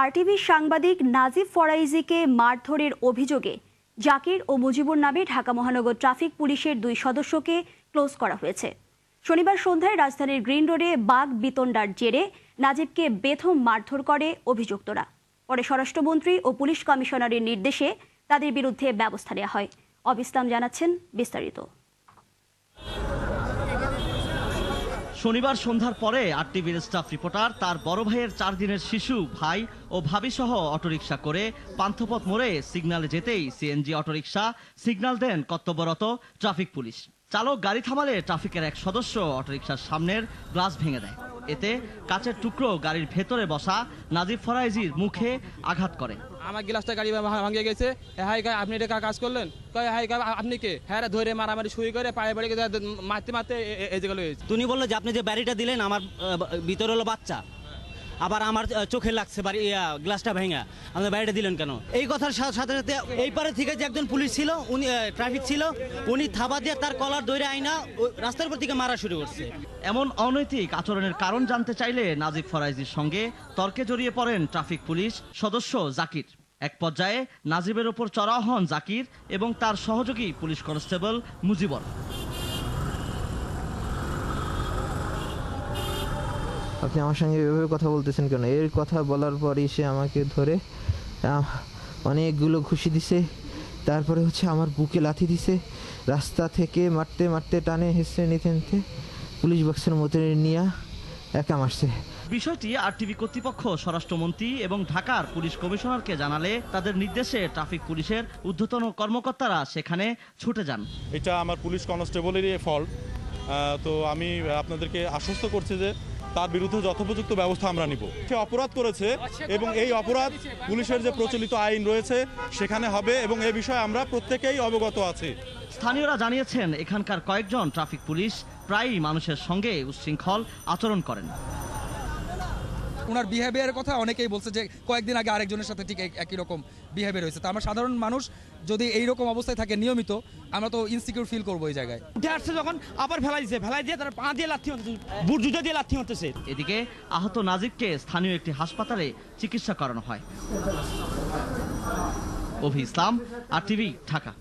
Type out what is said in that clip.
আরটিভির সাংবাদিক নাজিব ফরাইজিকে মারধরের অভিযোগে জাকির ও মুজিবুর নামে ঢাকা মহানগর ট্রাফিক পুলিশের 2 সদস্যকে ক্লোজ করা হয়েছে। শনিবার সন্ধ্যায় রাজধানীর গ্রিন রোডে বাঘ বিতণ্ডার জেরে নাজিবকে বেধম মারধর করে অভিযুক্তরা। পরে স্বরাষ্ট্রমন্ত্রী ও পুলিশ কমিশনারের নির্দেশে তাদের বিরুদ্ধে ব্যবস্থা নেওয়া হয়। অবিস্তাম জানাচ্ছেন বিস্তারিত। শনিবার সন্ধ্যার পরে আরটিভির স্টাফ রিপোর্টার তার বড় ভাইয়ের 4 দিনের শিশু ভাই ও ভাবি সহ অটোরিকশা করে পান্থপথ মোড়ে সিগন্যালে যেতেই সিএনজি অটোরিকশা সিগন্যাল দেন কর্তব্যরত ট্রাফিক পুলিশ। চালক গাড়ি থামালে ট্রাফিকের এক সদস্য অটোরিকশার সামনের গ্লাস ভেঙে দেয়। এতে কাচের টুকরো গাড়ির ভেতরে বসা নাজিব ফরাইজির মুখে আঘাত করে। আমার গ্লাসটা গাড়ি ভাঙে গেছে। হাই আপনি এটা কাজ করলেন? হাই আপনি কে? হ্যাঁ ধরে মারামারি শুরু করে পায়ে বাড়ি মারতে মারতে এই জায়গায় হয়েছে। তুমি বললো যে আপনি যে বাড়িটা দিলেন আমার ভিতরে হলো বাচ্চা, আবার আমার চোখে লাগছে বাড়ি গ্লাসটা ভেঙা, আমাদের বাড়িটা দিলেন কেন? এই কথার সাথে সাথে এই পারে থেকে যে একজন পুলিশ ছিল, উনি ট্রাফিক ছিল, উনি থাবা দিয়ে তার কলার দইরে আইনা রাস্তার উপর থেকে মারা শুরু করছে। এমন অনৈতিক আচরণের কারণ জানতে চাইলে নাজিব ফরাইজির সঙ্গে তর্কে জড়িয়ে পড়েন ট্রাফিক পুলিশ সদস্য জাকির। এক পর্যায়ে নাজিবের ওপর চড়াও হন জাকির এবং তার সহযোগী পুলিশ কনস্টেবল মুজিবর। আপনি আমার সঙ্গে এভাবে কথা বলতেছেন কেন? এর কথা বলার পরই সে আমাকে ধরে অনেকগুলো ঘুষি দিছে, তারপরে আমার বুকে লাথি দিছে, রাস্তা থেকে মারতে মারতে টানে হেসে নিতে নিতে পুলিশ বক্সের মধ্যে নিয়ে একা মারছে। বিষয়টি আরটিভি কর্তৃপক্ষ স্বরাষ্ট্রমন্ত্রী এবং ঢাকার পুলিশ কমিশনারকে জানালে তাদের নির্দেশে ট্রাফিক পুলিশের ঊর্ধ্বতন কর্মকর্তারা সেখানে ছুটে যান। এটা আমার পুলিশ কনস্টেবলেরই ফল্ট। তো আমি আপনাদেরকে আশ্বস্ত করছি যে তার বিরুদ্ধে যথোপযুক্ত ব্যবস্থা আমরা নিব। সে অপরাধ করেছে এবং এই অপরাধ পুলিশের যে প্রচলিত আইন রয়েছে সেখানে হবে এবং এই বিষয়ে আমরা প্রত্যেকেই অবগত আছি। স্থানীয়রা জানিয়েছেন এখানকার কয়েকজন ট্রাফিক পুলিশ প্রায়ই মানুষের সঙ্গে উচ্ছৃঙ্খল আচরণ করেন। ওনার বিহেভিয়ারের কথা অনেকেই বলছে যে কয়েকদিন আগে আরেকজনের সাথে ঠিক একই রকম বিহেভিয়ার হয়েছে। তা আমরা সাধারণ মানুষ যদি এইরকম অবস্থায় থাকে নিয়মিত, আমরা তো ইনসিকিউর ফিল করবো এই জায়গায়। যখন আবার ফেলাই দিয়ে তার পা দিয়ে লাথি হতেছে, বুট জুতা দিয়ে লাথি হতেছে। এদিকে আহত নাজিবকে স্থানীয় একটি হাসপাতালে চিকিৎসা করানো হয়। অভি ইসলাম, আরটিভি, ঢাকা।